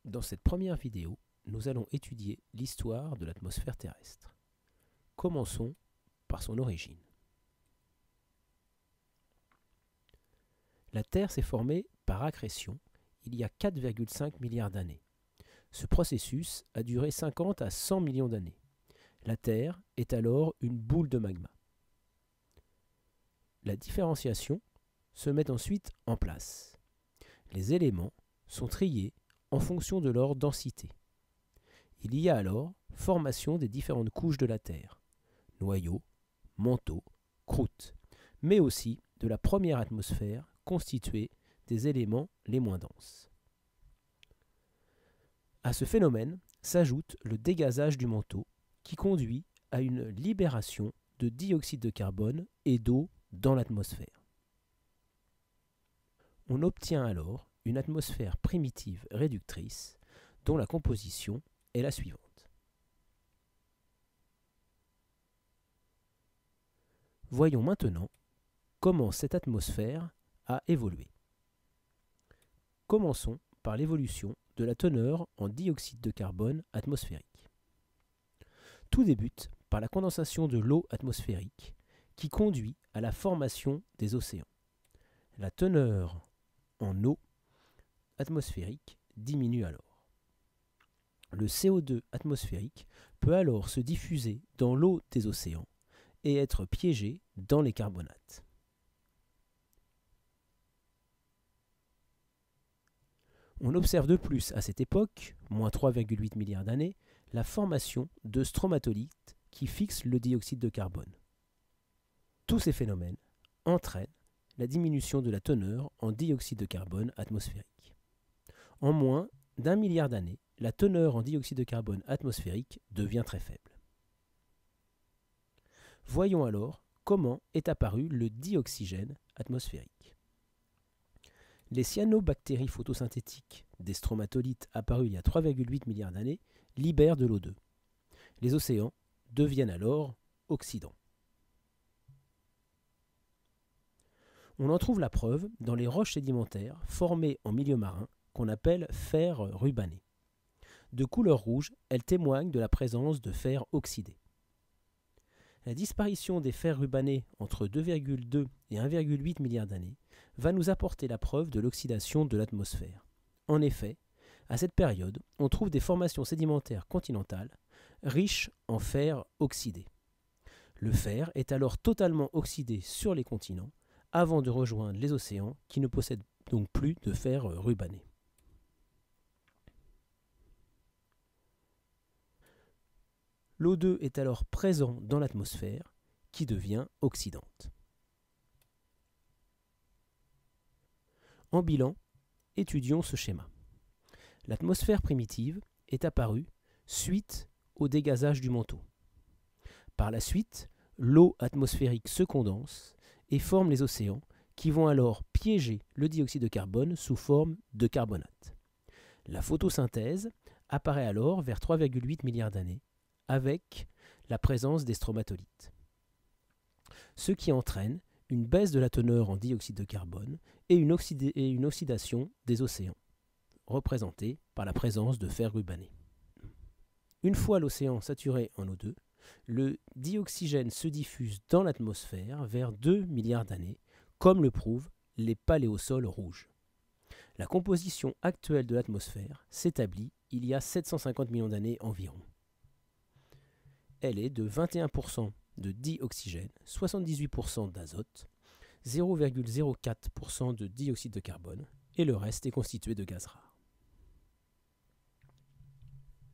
Dans cette première vidéo, nous allons étudier l'histoire de l'atmosphère terrestre. Commençons par son origine. La Terre s'est formée par accrétion il y a 4,5 milliards d'années. Ce processus a duré 50 à 100 millions d'années. La Terre est alors une boule de magma. La différenciation se met ensuite en place. Les éléments sont triés en fonction de leur densité. Il y a alors formation des différentes couches de la Terre, noyau, manteau, croûte, mais aussi de la première atmosphère constituée des éléments les moins denses. À ce phénomène s'ajoute le dégazage du manteau qui conduit à une libération de dioxyde de carbone et d'eau dans l'atmosphère. On obtient alors une atmosphère primitive réductrice dont la composition est la suivante. Voyons maintenant comment cette atmosphère a évolué. Commençons par l'évolution de la teneur en dioxyde de carbone atmosphérique. Tout débute par la condensation de l'eau atmosphérique qui conduit à la formation des océans. La teneur en eau atmosphérique diminue alors. Le CO2 atmosphérique peut alors se diffuser dans l'eau des océans et être piégé dans les carbonates. On observe de plus à cette époque, moins 3,8 milliards d'années, la formation de stromatolites qui fixent le dioxyde de carbone. Tous ces phénomènes entraînent la diminution de la teneur en dioxyde de carbone atmosphérique. En moins d'1 milliard d'années, la teneur en dioxyde de carbone atmosphérique devient très faible. Voyons alors comment est apparu le dioxygène atmosphérique. Les cyanobactéries photosynthétiques des stromatolites apparus il y a 3,8 milliards d'années libèrent de l'O2. Les océans deviennent alors oxydants. On en trouve la preuve dans les roches sédimentaires formées en milieu marin qu'on appelle fer rubané. De couleur rouge, elles témoignent de la présence de fer oxydé. La disparition des fers rubanés entre 2,2 et 1,8 milliards d'années va nous apporter la preuve de l'oxydation de l'atmosphère. En effet, à cette période, on trouve des formations sédimentaires continentales riches en fer oxydé. Le fer est alors totalement oxydé sur les continents avant de rejoindre les océans qui ne possèdent donc plus de fer rubané. L'O2 est alors présent dans l'atmosphère qui devient oxydante. En bilan, étudions ce schéma. L'atmosphère primitive est apparue suite au dégazage du manteau. Par la suite, l'eau atmosphérique se condense et forme les océans qui vont alors piéger le dioxyde de carbone sous forme de carbonate. La photosynthèse apparaît alors vers 3,8 milliards d'années avec la présence des stromatolites, ce qui entraîne une baisse de la teneur en dioxyde de carbone et une oxydation des océans, représentée par la présence de fer rubané. Une fois l'océan saturé en O2, le dioxygène se diffuse dans l'atmosphère vers 2 milliards d'années, comme le prouvent les paléosols rouges. La composition actuelle de l'atmosphère s'établit il y a 750 millions d'années environ. Elle est de 21% de dioxygène, 78% d'azote, 0,04% de dioxyde de carbone et le reste est constitué de gaz rares.